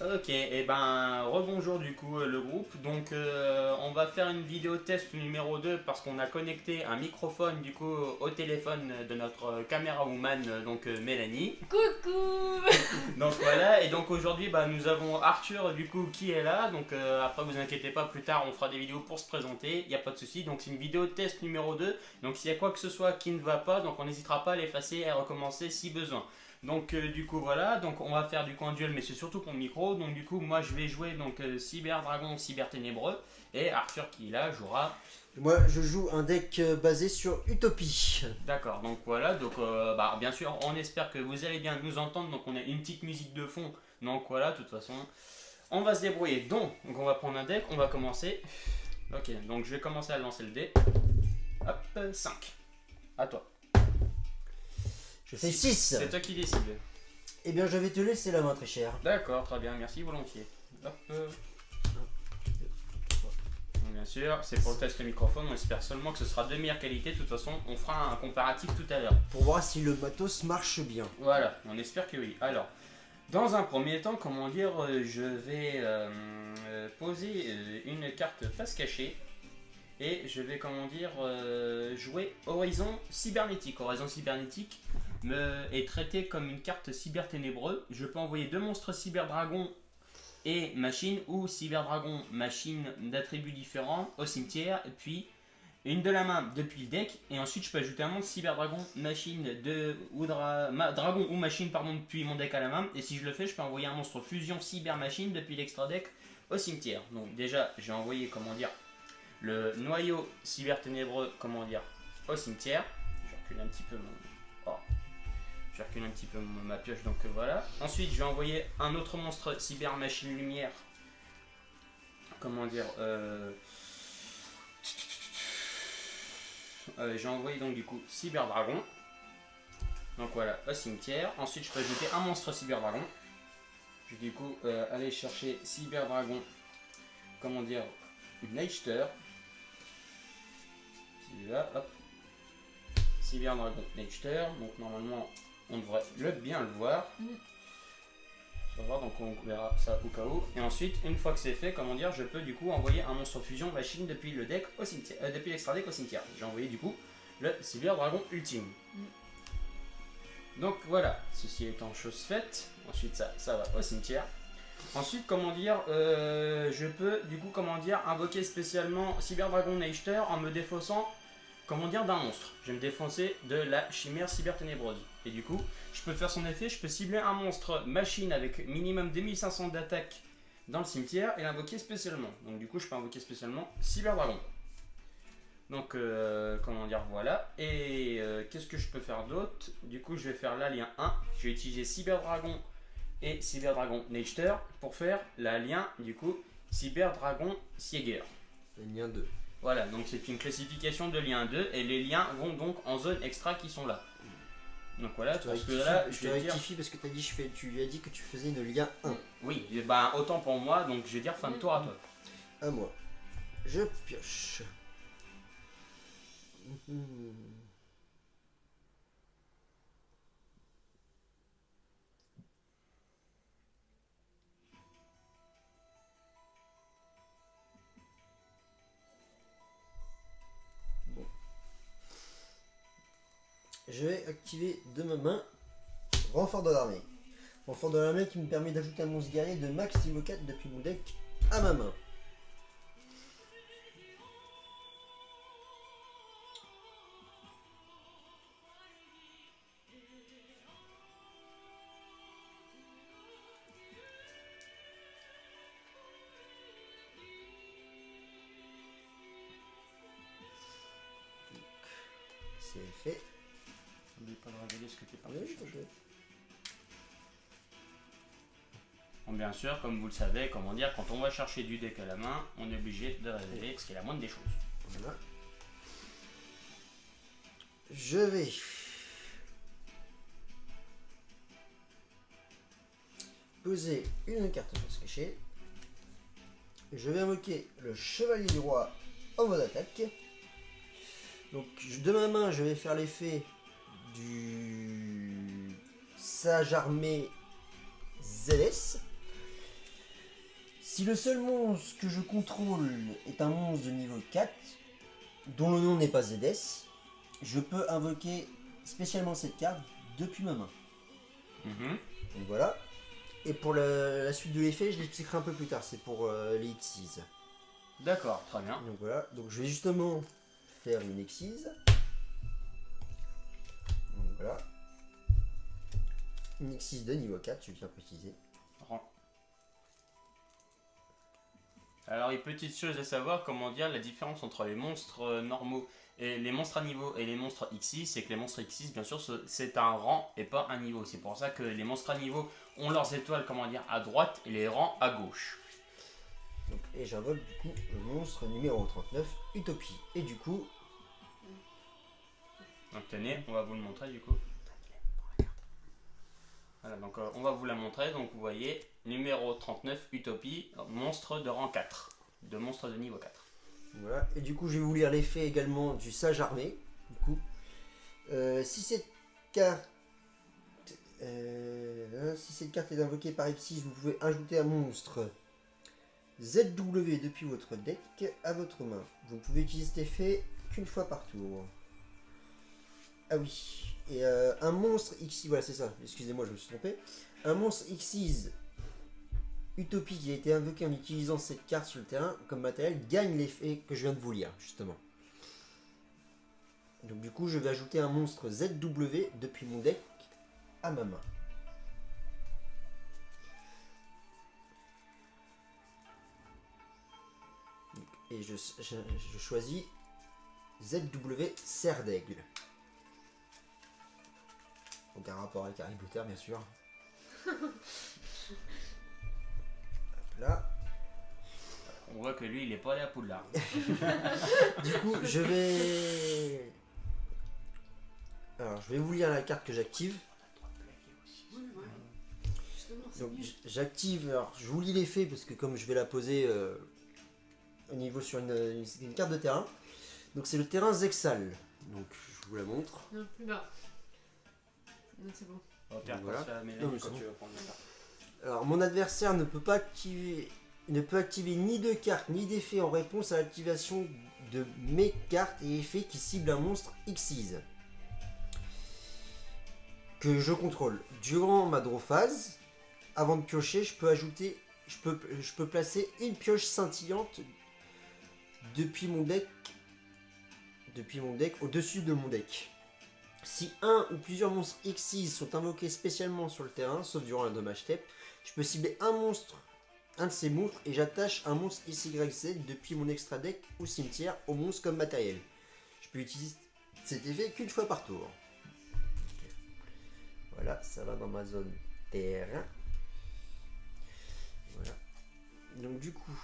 Ok, et ben rebonjour du coup le groupe. Donc on va faire une vidéo test numéro 2 parce qu'on a connecté un microphone du coup au téléphone de notre caméra woman donc Mélanie. Coucou. Donc voilà, et donc aujourd'hui bah, nous avons Arthur du coup qui est là. Donc après vous inquiétez pas, plus tard on fera des vidéos pour se présenter, il n'y a pas de souci. Donc c'est une vidéo test numéro 2. Donc s'il y a quoi que ce soit qui ne va pas, donc on n'hésitera pas à l'effacer et à recommencer si besoin. Donc du coup voilà, donc on va faire du coup un duel mais c'est surtout pour le micro. Donc du coup moi je vais jouer donc Cyber Dragon, Cyber Ténébreux et Arthur qui là jouera. Moi, je joue un deck basé sur Utopie. D'accord, donc voilà, donc bah, bien sûr on espère que vous allez bien nous entendre. Donc on a une petite musique de fond. Donc voilà, de toute façon on va se débrouiller. Donc on va prendre un deck, on va commencer. Ok, donc je vais commencer à lancer le dé. Hop, 5. À toi. Je fais 6. C'est toi qui décides. Eh bien, je vais te laisser la main, très cher. D'accord, très bien, merci volontiers. Hop. Bien sûr, c'est pour le test microphone, on espère seulement que ce sera de meilleure qualité. De toute façon, on fera un comparatif tout à l'heure. Pour voir si le matos marche bien. Voilà, on espère que oui. Alors, dans un premier temps, comment dire, je vais poser une carte face cachée. Et je vais, comment dire, jouer Horizon Cybernétique. Horizon Cybernétique est traité comme une carte cyber ténébreux. Je peux envoyer deux monstres cyber dragon et machine, ou cyber dragon machine d'attributs différents au cimetière, et puis une de la main depuis le deck, et ensuite je peux ajouter un monstre cyber dragon machine dragon ou machine pardon depuis mon deck à la main, et si je le fais je peux envoyer un monstre fusion cyber machine depuis l'extra deck au cimetière. Donc déjà j'ai envoyé, comment dire, le noyau cyber ténébreux, comment dire, au cimetière. Je recule un petit peu mon... Oh. Je recule un petit peu ma pioche, donc voilà. Ensuite, je vais envoyer un autre monstre cyber machine lumière. Comment dire j'ai envoyé donc du coup cyber dragon. Donc voilà, au cimetière. Ensuite, je peux ajouter un monstre cyber dragon. Je vais du coup aller chercher cyber dragon. Comment dire, Neichter. Celui-là, hop. Cyber dragon Neichter. Donc normalement, on devrait bien le voir. Ça va, donc on verra ça au cas où. Et ensuite, une fois que c'est fait, comment dire, je peux du coup envoyer un monstre fusion machine depuis le deck au cimetière, depuis l'extra deck au cimetière. J'ai envoyé du coup le Cyber Dragon Ultime. Donc voilà, ceci étant chose faite. Ensuite ça va au cimetière. Ensuite, comment dire, je peux du coup, comment dire, invoquer spécialement Cyber Dragon Neichter en me défaussant, comment dire, d'un monstre. Je vais me défoncer de la chimère cyber ténébreuse. Et du coup, je peux faire son effet, je peux cibler un monstre machine avec minimum 2500 d'attaque dans le cimetière et l'invoquer spécialement. Donc du coup, je peux invoquer spécialement Cyber Dragon. Donc, comment dire, voilà. Et qu'est-ce que je peux faire d'autre? Du coup, je vais faire l'alien 1. Je vais utiliser Cyber Dragon et Cyber Dragon Neichter pour faire l'alien, du coup, Cyber Dragon Sieger. Le lien 2. Voilà, donc c'est une classification de lien 2 et les liens vont donc en zone extra qui sont là. Donc voilà, parce que là, je te rectifie parce que tu lui as dit que tu faisais une lien 1. Oui, et ben autant pour moi, donc je vais dire fin de tour à toi. À moi. Je pioche. Bon. Je vais activer de ma main renfort de l'armée. Renfort de l'armée qui me permet d'ajouter un monstre guerrier de max niveau 4 depuis mon deck à ma main. C'est fait. N'oublie pas de révéler ce que tu parles. Oui, Bon, bien sûr, comme vous le savez, comment dire, quand on va chercher du deck à la main, on est obligé de révéler ce qui est la moindre des choses. voilà. Je vais poser une carte face cachée. Je vais invoquer le chevalier du roi en mode attaque. Donc de ma main, je vais faire l'effet du sage armé ZS. Si le seul monstre que je contrôle est un monstre de niveau 4, dont le nom n'est pas ZS, je peux invoquer spécialement cette carte depuis ma main. Donc voilà. Et pour la suite de l'effet, je l'expliquerai un peu plus tard, c'est pour les Xyz. D'accord, très bien. Donc voilà, donc je vais justement faire une Xyz. Donc voilà. Une Xyz de niveau 4, je tiens à préciser. Alors, une petite chose à savoir, comment dire, la différence entre les monstres normaux et les monstres à niveau et les monstres Xyz, c'est que les monstres Xyz, bien sûr, c'est un rang et pas un niveau. C'est pour ça que les monstres à niveau ont leurs étoiles, comment dire, à droite et les rangs à gauche. Donc, et j'invoque du coup le monstre numéro 39, Utopie. Et du coup... Donc tenez, on va vous le montrer du coup. Voilà, donc on va vous la montrer. Donc vous voyez, numéro 39, Utopie, monstre de rang 4, de monstre de niveau 4. Voilà, et du coup je vais vous lire l'effet également du sage armé. Du coup, si cette carte est invoquée par Xyz, vous pouvez ajouter un monstre ZW depuis votre deck à votre main. Vous ne pouvez utiliser cet effet qu'une fois par tour. Ah oui, et un monstre Xyz, voilà c'est ça, excusez-moi je me suis trompé. Un monstre Xyz Utopie qui a été invoqué en utilisant cette carte sur le terrain comme matériel gagne l'effet que je viens de vous lire justement. Donc du coup je vais ajouter un monstre ZW depuis mon deck à ma main. Et je choisis ZW Serre d'Aigle. Donc un rapport avec Harry Potter bien sûr. Hop là. On voit que lui il est pas allé à Poudlard. Du coup je vais... Alors je vais vous lire la carte que j'active. Donc j'active, alors je vous lis l'effet parce que comme je vais la poser au niveau sur une carte de terrain. Donc c'est le terrain Zexal. Donc je vous la montre. Non, plus bas. Non, c'est bon. Voilà. Non, quand tu veux prendre la carte. Alors mon adversaire ne peut activer ni de cartes ni d'effets en réponse à l'activation de mes cartes et effets qui ciblent un monstre Xyz que je contrôle. Durant ma draw phase, avant de piocher, je peux placer une pioche scintillante depuis mon deck au-dessus de mon deck. Si un ou plusieurs monstres Xyz sont invoqués spécialement sur le terrain, sauf durant un dommage step, je peux cibler un de ces monstres et j'attache un monstre XYZ depuis mon extra deck ou cimetière au monstre comme matériel. Je peux utiliser cet effet qu'une fois par tour. Voilà, ça va dans ma zone terrain. Voilà. Donc du coup...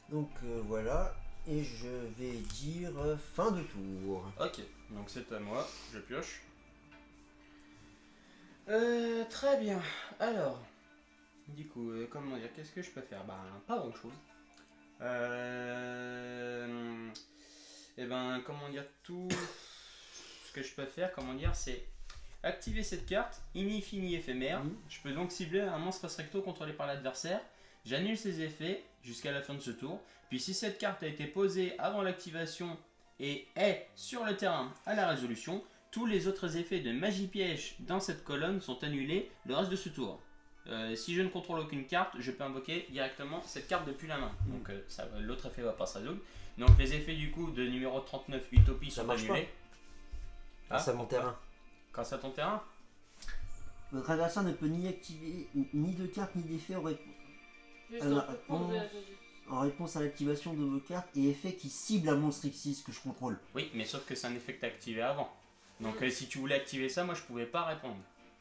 Donc voilà, et je vais dire fin de tour. Ok, donc c'est à moi, je pioche. Très bien. Alors, du coup, comment dire, qu'est-ce que je peux faire? Bah, pas grand chose. Et ben, comment dire, tout ce que je peux faire, comment dire, c'est activer cette carte, ini-fini éphémère. Je peux donc cibler un monstre face recto contrôlé par l'adversaire. J'annule ses effets jusqu'à la fin de ce tour. Puis si cette carte a été posée avant l'activation et est sur le terrain à la résolution, tous les autres effets de magie piège dans cette colonne sont annulés le reste de ce tour. Si je ne contrôle aucune carte, je peux invoquer directement cette carte depuis la main. Donc l'autre effet va pas se résoudre. Donc les effets du coup de numéro 39 Utopie sont annulés. Grâce à mon terrain. Grâce à ton terrain. Votre adversaire ne peut ni activer ni de carte ni d'effet en réponse à l'activation de vos cartes et effets qui ciblent un monstre Xyz que je contrôle. Oui, mais sauf que c'est un effet que tu as activé avant. Donc si tu voulais activer ça, moi je pouvais pas répondre.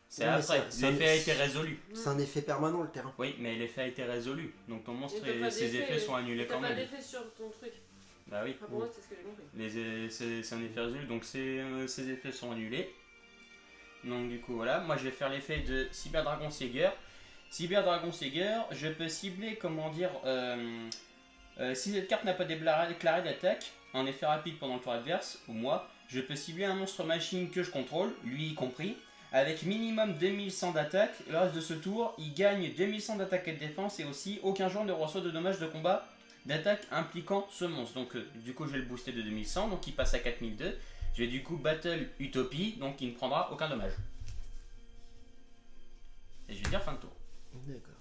C'est après, l'effet a été résolu. C'est un effet permanent le terrain. Oui, mais l'effet a été résolu. Donc ton monstre et ses effets sont annulés quand même. T'as pas d'effet sur ton truc. Bah oui. Enfin, pour moi, c'est ce que j'ai compris. C'est un effet résolu, donc ces effets sont annulés. Donc du coup voilà, moi je vais faire l'effet de Cyber Dragon Sieger. Cyber Dragon Sieger, je peux cibler, comment dire, Si cette carte n'a pas déclaré d'attaque, en effet rapide pendant le tour adverse, ou moi, je peux cibler un monstre machine que je contrôle, lui y compris, avec minimum 2100 d'attaque. Le reste de ce tour, il gagne 2100 d'attaque et de défense, et aussi aucun joueur ne reçoit de dommages de combat d'attaque impliquant ce monstre. Donc du coup je vais le booster de 2100, donc il passe à 4002. Je vais du coup battle Utopie, donc il ne prendra aucun dommage. Et je vais dire fin de tour. D'accord.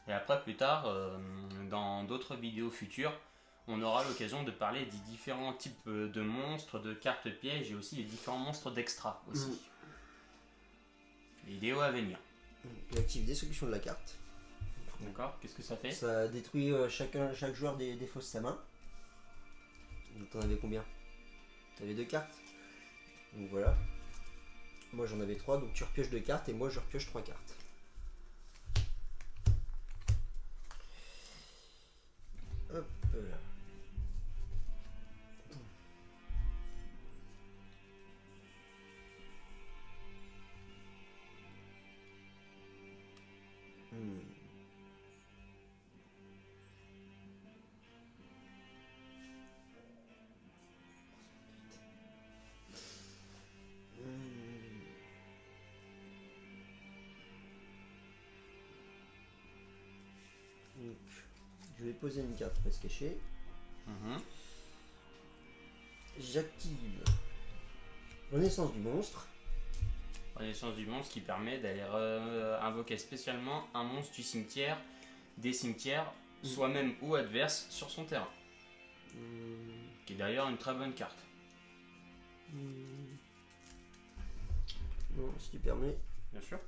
Et après plus tard, dans d'autres vidéos futures, on aura l'occasion de parler des différents types de monstres, de cartes pièges et aussi des différents monstres d'extra aussi. Vidéo à venir. J'active destruction de la carte. D'accord, qu'est-ce que ça fait? Ça détruit chaque joueur défausse sa main. Donc t'en avais combien? T'avais 2 cartes. Donc voilà. Moi j'en avais 3, donc tu repioches 2 cartes et moi je repioche 3 cartes. Hop là. Donc, je vais poser une carte face cachée. J'active Renaissance du monstre. Renaissance du monstre qui permet d'aller invoquer spécialement un monstre du cimetière, des cimetières, soi-même ou adverse, sur son terrain. Qui est d'ailleurs une très bonne carte. Non, si tu permets. Bien sûr.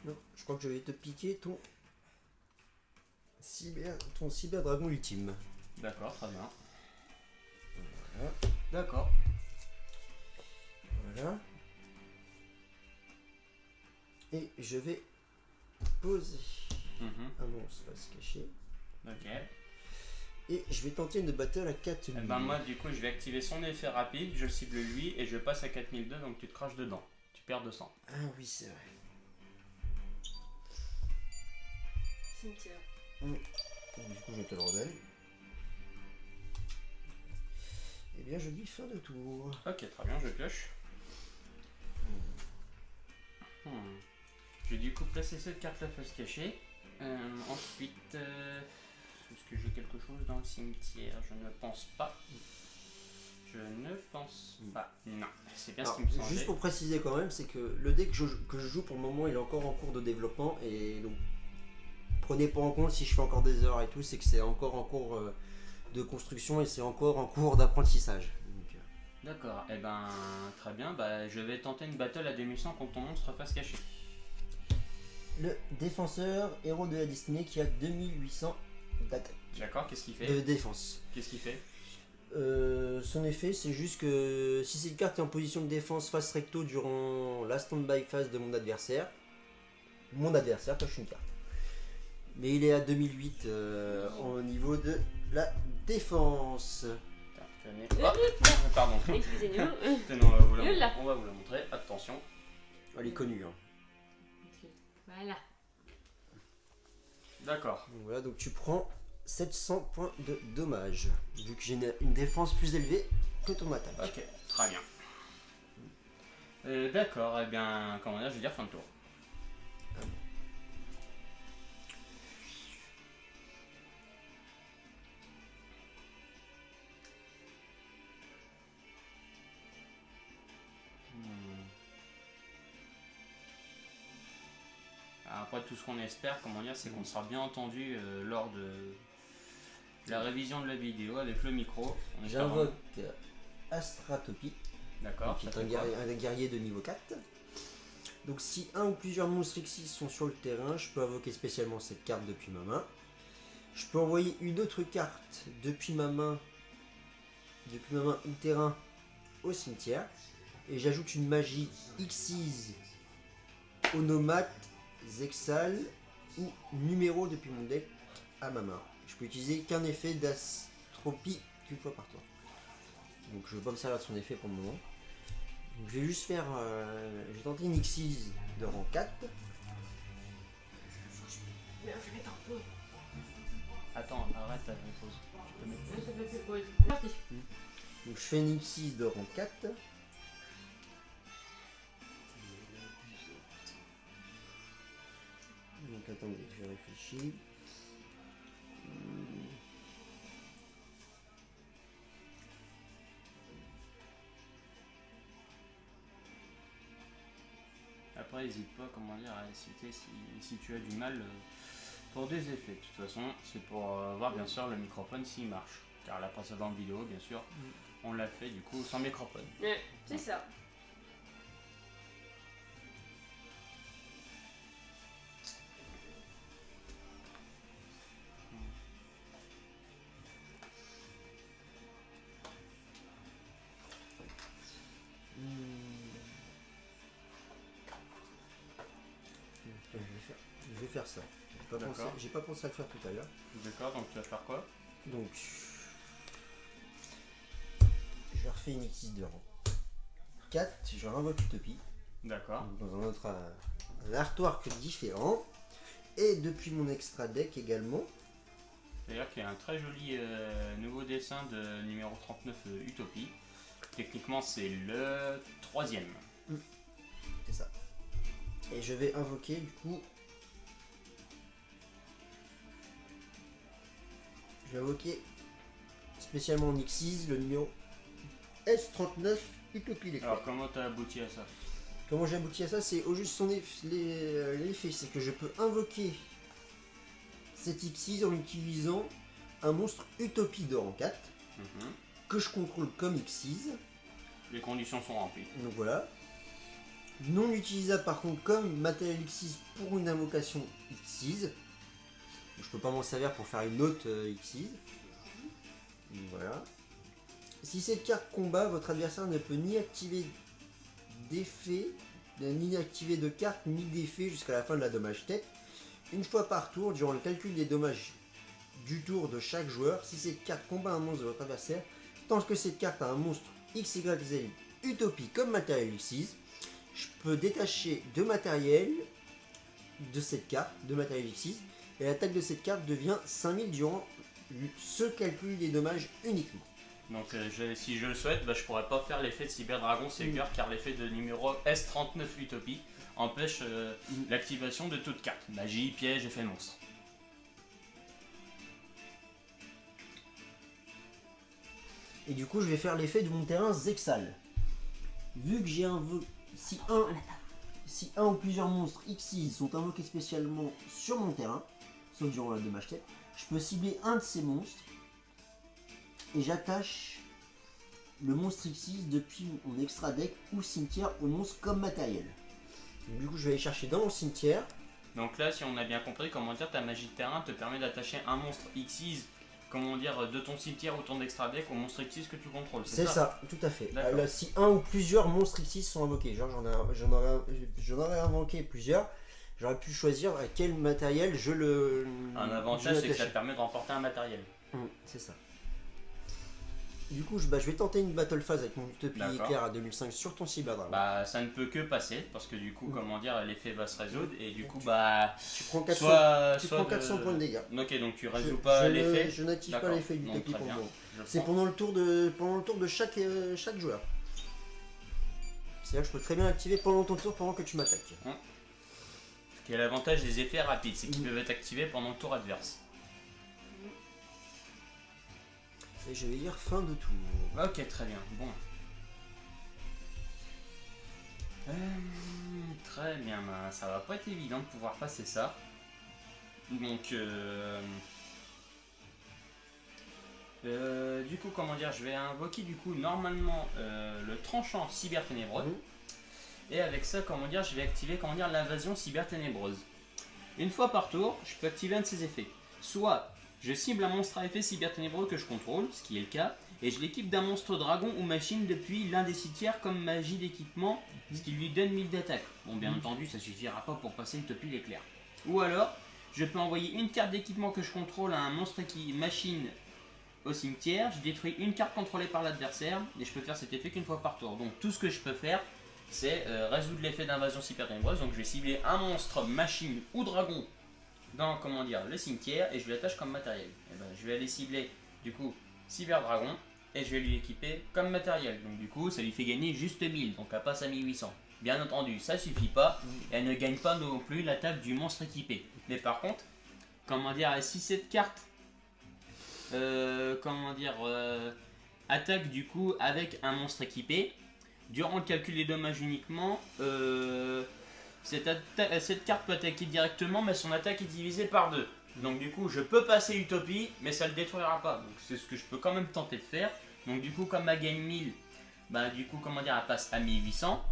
Non, je crois que je vais te piquer ton cyber dragon ultime. D'accord, très bien. Voilà. D'accord. Voilà. Et je vais poser un monstre face cachée. Ok. Et je vais tenter une battle à 4000. Et ben moi du coup je vais activer son effet rapide, je cible lui et je passe à 4002, donc tu te craches dedans. Tu perds 200. Ah oui, c'est vrai. Cimetière. Du coup, je te le redonne. Eh bien, je dis fin de tour. Ok, très bien, je pioche. Je vais du coup placer cette carte là face cachée. Ensuite, est-ce que j'ai quelque chose dans le cimetière? Je ne pense pas. Je ne pense pas. Non, c'est bien ce qui me semblait. Juste pour préciser quand même, c'est que le deck que je joue pour le moment, il est encore en cours de développement. Et donc, prenez pas en compte si je fais encore des heures et tout, c'est que c'est encore en cours de construction et c'est encore en cours d'apprentissage. D'accord, et ben très bien, bah, je vais tenter une battle à 2100 contre ton monstre face cachée. Le défenseur, héros de la Disney qui a 2800 d'attaque. D'accord, qu'est-ce qu'il fait? De défense. Qu'est-ce qu'il fait? Son effet, c'est juste que si cette carte est en position de défense face recto durant la stand-by phase de mon adversaire coche une carte. Mais il est à 2008 au niveau de la défense. Tenez. Oh, pardon. Excusez-nous. Tenez, on va vous la montrer. Attention. Elle est connue. Voilà. D'accord. Donc voilà, donc tu prends 700 points de dommage, vu que j'ai une défense plus élevée que ton attaque. Ok, très bien. D'accord, et bien, comment dire, je vais dire fin de tour. Après, tout ce qu'on espère, comment dire, c'est qu'on sera bien entendu lors de la révision de la vidéo avec le micro. J'invoque Astratopie. D'accord. Qui est un guerrier de niveau 4. Donc si un ou plusieurs monstres Xyz sont sur le terrain, je peux invoquer spécialement cette carte depuis ma main. Je peux envoyer une autre carte depuis ma main ou terrain au cimetière. Et j'ajoute une magie Xyz, Onomate, Zexal ou numéro depuis mon deck à ma main. Je peux utiliser qu'un effet d'astropie qu'une fois par tour. Donc je ne vais pas me servir de son effet pour le moment. Donc, je vais juste faire. Je vais tenter une Xyz de rang 4. Mais je vais mettre un peu. Attends, arrête ta pause. Tu peux mettre pause. Ça fait plus pause. Parti. Donc je fais une Xyz de rang 4. Donc attendez, je réfléchis. Après, n'hésite pas, comment dire, à citer si tu as du mal pour des effets. De toute façon, c'est pour voir bien sûr le microphone s'il marche. Car la précédente vidéo, bien sûr, on l'a fait du coup sans microphone. Ouais, c'est ça. Je vais faire ça. J'ai pas pensé à le faire tout à l'heure. D'accord, donc tu vas faire quoi? Donc je refais une Xyz de rang 4, je réinvoque Utopie. D'accord. Dans un autre un artwork différent. Et depuis mon extra deck également. C'est-à-dire qu'il y a un très joli nouveau dessin de numéro 39 Utopie. Techniquement, c'est le 3e. C'est ça. Et je vais invoquer du coup. Je vais invoquer spécialement en Xyz le numéro S39 Utopie l'éclair. Alors, comment tu as abouti à ça? Comment j'ai abouti à ça? C'est au juste son l'effet, c'est que je peux invoquer cette Xyz en utilisant un monstre Utopie de rang 4 que je contrôle comme Xyz. Les conditions sont remplies. Donc voilà. Non utilisable par contre comme matériel Xyz pour une invocation Xyz. Je peux pas m'en servir pour faire une autre Xyz. Donc voilà. Si cette carte combat, votre adversaire ne peut ni activer d'effet, ni activer de carte, ni d'effet jusqu'à la fin de la dommage tête. Une fois par tour, durant le calcul des dommages du tour de chaque joueur, si cette carte combat un monstre de votre adversaire, tant que cette carte a un monstre XYZ Utopie comme matériel Xyz, je peux détacher deux matériels de cette carte, de matériel Xyz, et l'attaque de cette carte devient 5000 durant ce calcul des dommages uniquement. Donc si je le souhaite, je pourrais pas faire l'effet de Cyber Dragon Seeker car l'effet de numéro S39 Utopie empêche l'activation de toute carte. Magie, piège, effet monstre. Et du coup je vais faire l'effet de mon terrain Zexal. Vu que j'ai si un ou plusieurs monstres Xyz sont invoqués spécialement sur mon terrain, sauf durant la dommage tête, je peux cibler un de ces monstres et j'attache le monstre Xyz depuis mon extra deck ou cimetière au monstre comme matériel. Donc, du coup je vais aller chercher dans mon cimetière. Donc là, si on a bien compris, comment dire, ta magie de terrain te permet d'attacher un monstre Xyz, comment dire, de ton cimetière ou ton extra deck au monstre Xyz que tu contrôles. C'est ça, tout à fait. Là, si un ou plusieurs monstres Xyz sont invoqués, genre j'en aurais invoqué plusieurs, j'aurais pu choisir à quel matériel je le. Un avantage, c'est que ça te permet de remporter un matériel. C'est ça. Du coup, je vais tenter une battle phase avec mon Utopie éclair à 2005 sur ton Cyber Dragon. Ça ne peut que passer parce que du coup, comment dire, l'effet va se résoudre et du coup, tu prends 400, prends 400 points de dégâts. Ok, donc tu résous pas l'effet. Je n'active pas l'effet du Utopie pour le moment. C'est pendant le tour de chaque joueur. C'est-à-dire que je peux très bien l'activer pendant ton tour pendant que tu m'attaques. Ce qui est l'avantage des effets rapides, c'est qu'ils peuvent être activés pendant le tour adverse. Et je vais dire fin de tour. Ok, très bien. Bon. Très bien, ça va pas être évident de pouvoir passer ça. Donc, du coup, comment dire, je vais invoquer du coup normalement le tranchant cyber ténébreux. Et avec ça, comment dire, je vais activer l'invasion cyber ténébreuse. Une fois par tour, je peux activer un de ces effets. Soit je cible un monstre à effet cyber ténébreux que je contrôle, ce qui est le cas, et je l'équipe d'un monstre dragon ou machine depuis l'un des cimetières comme magie d'équipement, ce qui lui donne 1000 d'attaque. Bon, bien entendu, ça suffira pas pour passer Utopie l'éclair. Ou alors, je peux envoyer une carte d'équipement que je contrôle à un monstre qui machine au cimetière, je détruis une carte contrôlée par l'adversaire et je peux faire cet effet qu'une fois par tour. Donc tout ce que je peux faire, c'est résoudre l'effet d'invasion cyber ténébreuse. Donc je vais cibler un monstre, machine ou dragon dans le cimetière et je l'attache comme matériel. Et ben, je vais aller cibler du coup cyber dragon et je vais lui équiper comme matériel. Donc du coup ça lui fait gagner juste 1000, donc elle passe à 1800. Bien entendu ça suffit pas, et elle ne gagne pas non plus l'attaque du monstre équipé. Mais par contre, si cette carte attaque du coup avec un monstre équipé, durant le calcul des dommages uniquement, cette carte peut attaquer directement, mais son attaque est divisée par 2. Donc du coup, je peux passer Utopie, mais ça le détruira pas. Donc c'est ce que je peux quand même tenter de faire. Donc du coup, comme elle gagne 1000, bah du coup, elle passe à 1800.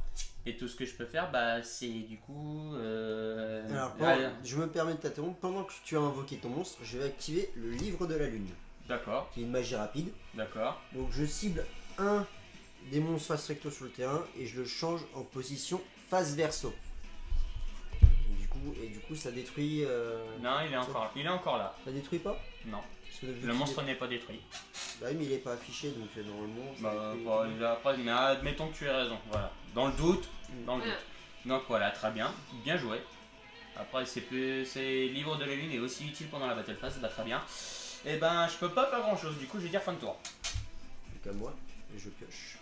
Et tout ce que je peux faire, bah c'est du coup... Alors, je me permets de t'interrompre. Pendant que tu as invoqué ton monstre, je vais activer le livre de la lune. D'accord. Qui est une magie rapide. D'accord. Donc je cible un des monstres face recto sur le terrain et je le change en position face verso. Du coup ça détruit... Non, il est encore là. Ça détruit pas? Non. Le monstre n'est pas détruit. Bah oui, mais il est pas affiché, donc normalement... Mais admettons que tu aies raison, voilà. Dans le doute. Donc voilà, très bien. Bien joué. Après, c'est livre de la lune est aussi utile pendant la battle phase, bah très bien. Et ben, je peux pas faire grand chose, du coup, je vais dire fin de tour. Donc à moi, je pioche.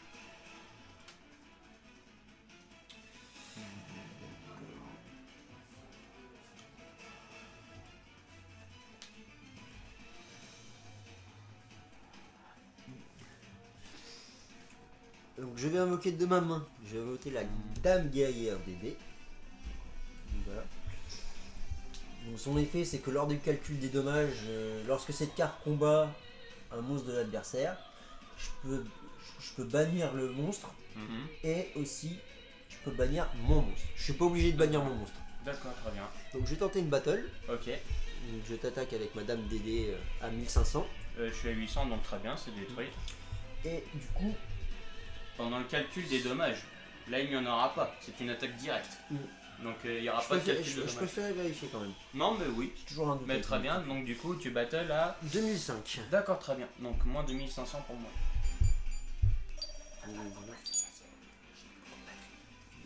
Donc je vais invoquer de ma main, je vais invoquer la Dame Guerrière bébé. Donc, voilà. Donc son effet c'est que lors du calcul des dommages, lorsque cette carte combat un monstre de l'adversaire, je peux bannir le monstre et aussi je peux bannir mon monstre. Je suis pas obligé de bannir mon monstre. D'accord, très bien. Donc je vais tenter une battle. Ok. Donc je t'attaque avec Madame Dédé à 1500. Je suis à 800, donc très bien, c'est détruit. Et du coup... Pendant le calcul des dommages, là il n'y en aura pas, c'est une attaque directe. Donc il n'y aura pas de calcul de dommages. Je préfère vérifier quand même. Non mais oui. Toujours un doute. Mais très bien, donc du coup tu battles à 2005. D'accord, très bien. Donc moins 2500 pour moi.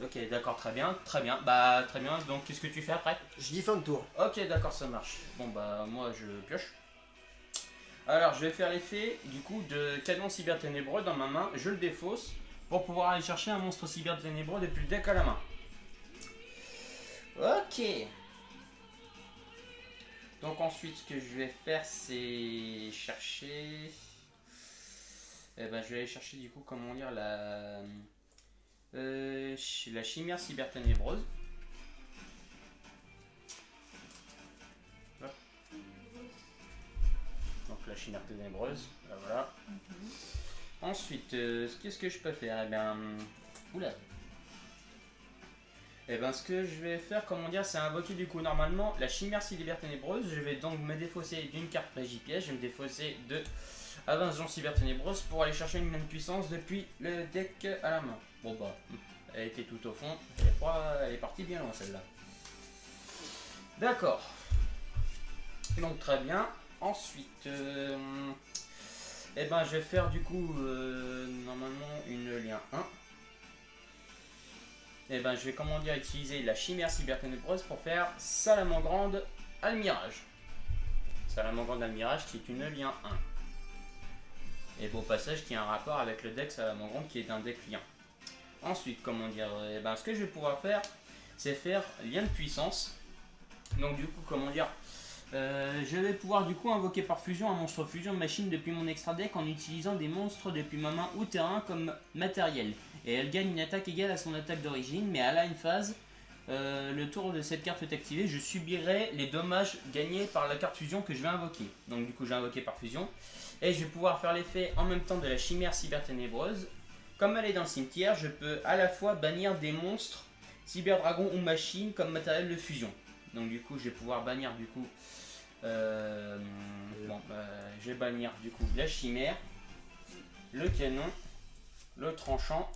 Ok, d'accord, très bien, très bien. Bah très bien, donc qu'est-ce que tu fais après? Je dis fin de tour. Ok, d'accord, ça marche. Bon bah moi je pioche. Alors je vais faire l'effet du coup de canon cyber ténébreux dans ma main, je le défausse pour pouvoir aller chercher un monstre cyber ténébreux depuis le deck à la main. Ok. Donc ensuite ce que je vais faire c'est chercher... je vais aller chercher du coup la chimère cyber ténébreuse. Donc la chimère ténébreuse, là, voilà. Ensuite, qu'est-ce que je peux faire? Ce que je vais faire, c'est invoquer du coup normalement la chimère cyber ténébreuse. Je vais donc me défausser d'une carte magie piège, je vais me défausser de invasion cyber ténébreuse pour aller chercher une même puissance depuis le deck à la main. Bon bah, elle était tout au fond, elle est partie bien loin celle-là. D'accord. Donc très bien. Ensuite, je vais faire du coup normalement une lien 1. Je vais utiliser la chimère cyber ténébreuse pour faire Salamandre Almirage. Salamandre Almirage qui est une lien 1. Et au passage qui a un rapport avec le deck Salamandre qui est un deck lien. Ensuite, ce que je vais pouvoir faire, c'est faire lien de puissance. Donc du coup, je vais pouvoir du coup invoquer par fusion un monstre fusion de machine depuis mon extra deck en utilisant des monstres depuis ma main ou terrain comme matériel. Et elle gagne une attaque égale à son attaque d'origine, mais à la une phase, le tour de cette carte est activé, je subirai les dommages gagnés par la carte fusion que je vais invoquer. Donc du coup je vais invoquer par fusion. Et je vais pouvoir faire l'effet en même temps de la chimère cyber ténébreuse. Comme elle est dans le cimetière, je peux à la fois bannir des monstres, cyber dragon ou machine comme matériel de fusion. Donc du coup je vais pouvoir bannir du coup... je vais bannir du coup la chimère, le canon, le tranchant.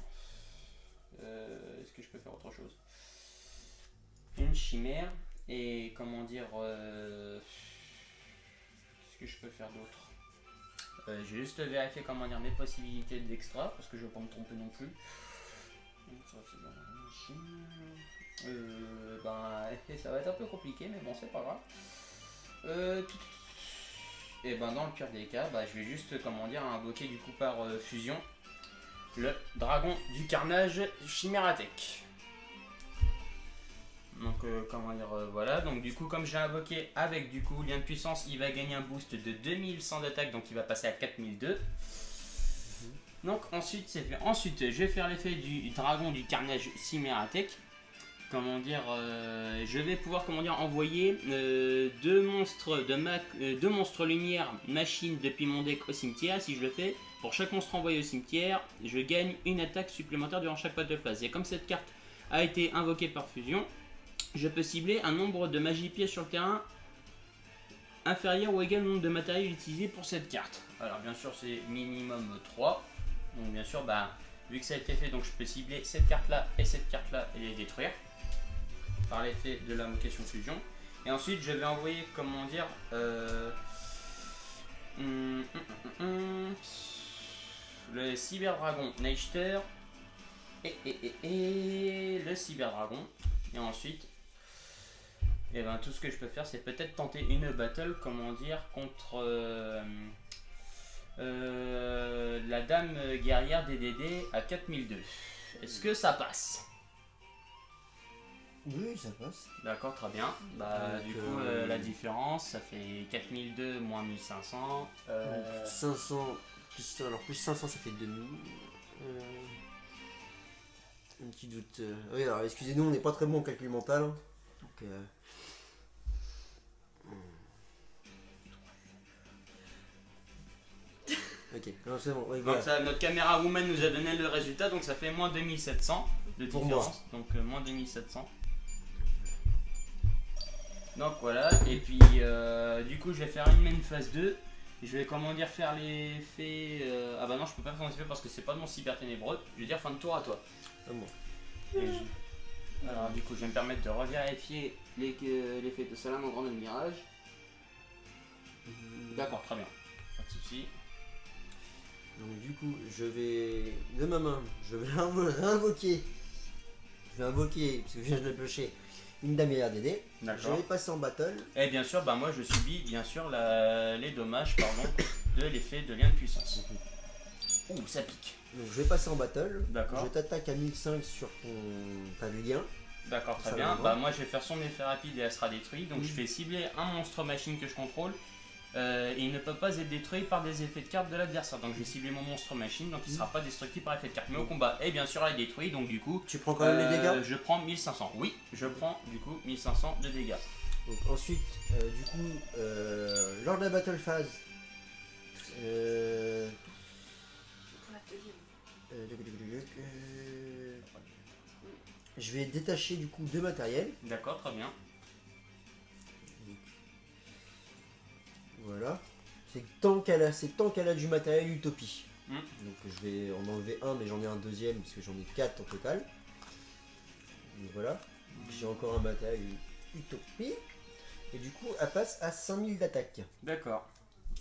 Est-ce que je peux faire autre chose? Une chimère et qu'est-ce que je peux faire d'autre? J'ai juste vérifié comment dire mes possibilités d'extra parce que je ne veux pas me tromper non plus. Donc, ça, c'est dans la machine. Ça va être un peu compliqué, mais bon, c'est pas grave. Et ben dans le pire des cas, je vais juste comment dire invoquer du coup par fusion le dragon du carnage Chimératech. Donc comment dire voilà, donc du coup comme j'ai invoqué avec du coup lien de puissance, il va gagner un boost de 2100 d'attaque, donc il va passer à 4002. Donc ensuite c'est fait. Ensuite je vais faire l'effet du dragon du carnage Chimératech. Comment dire, je vais pouvoir comment dire envoyer deux monstres lumière machine depuis mon deck au cimetière. Si je le fais, pour chaque monstre envoyé au cimetière, je gagne une attaque supplémentaire durant chaque battle phase. Et comme cette carte a été invoquée par fusion, je peux cibler un nombre de magie pièges sur le terrain inférieur ou égal au nombre de matériel utilisé pour cette carte. Alors bien sûr c'est minimum 3. Donc bien sûr vu que ça a été fait, donc je peux cibler cette carte là et les détruire par l'effet de l'invocation fusion. Et ensuite je vais envoyer comment dire le cyberdragon Neichter et le cyberdragon. Et ensuite tout ce que je peux faire c'est peut-être tenter une battle comment dire contre la dame guerrière DDD à 4002. Est-ce que ça passe? Oui, ça passe. D'accord, très bien. Du coup, la différence, ça fait 4002 moins 1500. 500, plus 500, ça fait 2000. Un petit doute. Oui, alors excusez-nous, on n'est pas très bon en calcul mental. Hein. Donc, ok, non, c'est bon. Oui, voilà. Donc ça, notre caméra woman nous a donné le résultat, donc ça fait moins 2700 de Pour différence. Donc moins 2700. Donc voilà, et puis du coup je vais faire une main phase 2. Je vais comment dire faire l'effet. Ah bah non, je peux pas faire mon effet parce que c'est pas de mon cyber ténébreux. Je vais dire fin de tour à toi. Ah bon. Alors du coup je vais me permettre de revérifier l'effet de salamandre de mirage. D'accord, très bien. Pas de soucis. Donc du coup, je vais de ma main, je vais réinvoquer. Je vais invoquer, parce que je viens de le piocher, une dame RDD. Je vais passer en battle. Et bien sûr, moi je subis bien sûr les dommages de l'effet de lien de puissance. Ouh, ça pique. Donc je vais passer en battle. D'accord. Je t'attaque à 1005 sur ton pavillon. D'accord, très bien. Moi je vais faire son effet rapide et elle sera détruite. Donc je vais cibler un monstre machine que je contrôle. Et il ne peut pas être détruit par des effets de carte de l'adversaire. Donc je vais cibler mon monstre machine, donc il ne sera pas destructible par effet de carte. Mais au combat, et bien sûr elle est détruite, donc du coup... Tu prends quand même les dégâts? Je prends 1500, oui, je prends du coup 1500 de dégâts. Donc ensuite, du coup, lors de la battle phase, je vais détacher du coup 2 matériels. D'accord, très bien. Voilà. C'est tant qu'elle a du matériel Utopie. Donc je vais en enlever un, mais j'en ai un deuxième, parce que j'en ai 4 au total. Donc voilà. J'ai encore un matériel Utopie. Et du coup, elle passe à 5000 d'attaque. D'accord.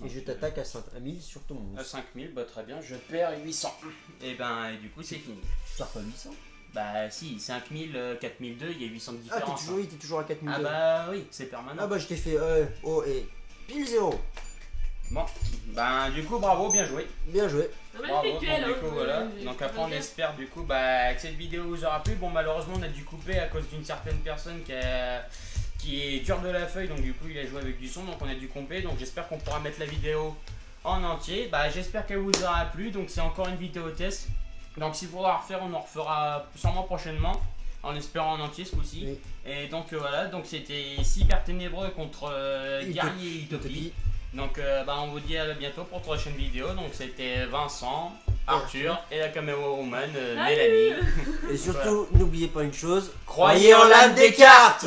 Et je t'attaque à 5000 sur ton monstre. À 5000, très bien, je perds 800. Et du coup, c'est fini. Tu perds pas 800? Bah si, 5000, 4002, il y a 800 de différence. T'es toujours à 4000. Ah bah oui, c'est permanent. Ah bah je t'ai fait et pile 0. Bon, du coup bravo, bien joué. Bien joué. Bravo, donc, du coup voilà. Donc après on espère du coup que cette vidéo vous aura plu. Bon malheureusement on a dû couper à cause d'une certaine personne qui est dure de la feuille, donc du coup il a joué avec du son, donc on a dû couper. Donc j'espère qu'on pourra mettre la vidéo en entier. J'espère qu'elle vous aura plu. Donc c'est encore une vidéo test. Donc s'il faudra en refaire, on en refera sûrement prochainement. En espérant en entier ce coup-ci. Oui. Et donc voilà, donc c'était Cyber Ténébreux contre Guerrier Utopie. Donc on vous dit à bientôt pour une prochaine vidéo. Donc c'était Vincent, Arthur et la caméra woman Mélanie. Et surtout, n'oubliez pas une chose, croyez en l'âme des cartes.